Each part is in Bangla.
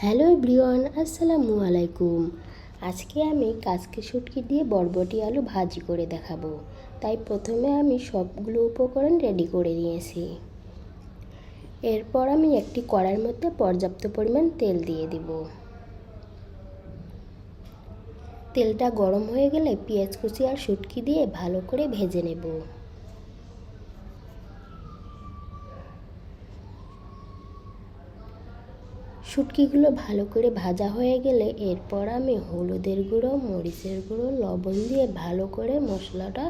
হ্যালো এভরিওয়ান, আসসালামু আলাইকুম। আজকে আমি কাচকি শুটকি দিয়ে বরবটি আলু ভাজি করে দেখাবো। তাই প্রথমে আমি সবগুলো উপকরণ রেডি করে নিয়েছি। এরপর আমি একটি কড়াইয়ের মধ্যে পর্যাপ্ত পরিমাণ তেল দিয়ে দিব। তেলটা গরম হয়ে গেলে পেঁয়াজ কুচি আর শুটকি দিয়ে ভালো করে ভেজে নেব। শুটকিগুলো ভালো করে ভাজা হয়ে গেলে এরপর আমি হলুদের গুঁড়ো, মরিচের গুঁড়ো, লবণ দিয়ে ভালো করে মশলাটা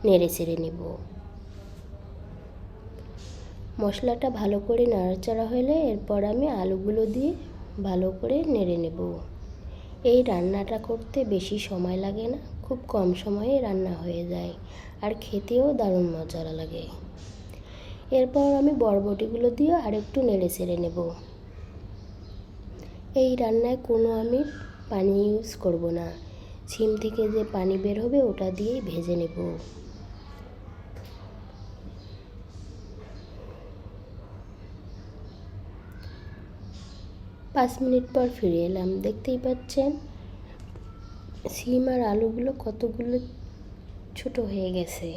নেড়ে চেড়ে নেব। মশলাটা ভালো করে নাড়াচাড়া হলে এরপর আমি আলুগুলো দিয়ে ভালো করে নেড়ে নেব। এই রান্নাটা করতে বেশি সময় লাগে না, খুব কম সময়ে রান্না হয়ে যায় আর খেতেও দারুণ মজা লাগে। এরপর আমি বরবটিগুলো দিয়ে আরেকটু নেড়ে চেড়ে নেব। এই রান্নায় কোনো আমি পানি ইউজ করব না, সিম থেকে যে পানি বের হবে ওটা দিয়েই ভেজে নেব। পাঁচ মিনিট পর ফিরে এলাম, দেখতেই পাচ্ছেন সিম আর আলুগুলো কতগুলো ছোট হয়ে গেছে।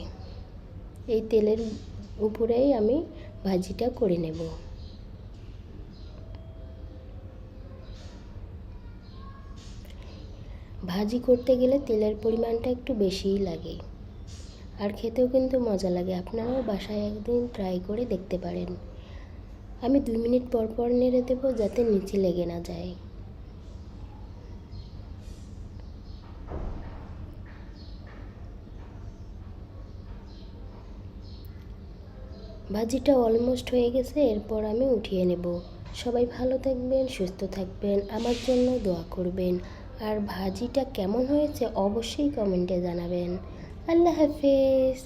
এই তেলের উপরেই আমি ভাজিটা করে নেব। ভাজি করতে গেলে তেলের পরিমাণটা একটু বেশিই লাগে আর খেতেও কিন্তু মজা লাগে। আপনারাও বাসায় একদিন ট্রাই করে দেখতে পারেন। আমি 2 মিনিট পর পর নেড়ে দেবো যাতে নিচে লেগে না যায়। ভাজিটা অলমোস্ট হয়ে গেছে, এরপর আমি উঠিয়ে নেব। সবাই ভালো থাকবেন, সুস্থ থাকবেন, আমার জন্য দোয়া করবেন। আর ভাজিটা কেমন হয়েছে অবশ্যই কমেন্টে জানাবেন। আল্লাহ হাফেজ।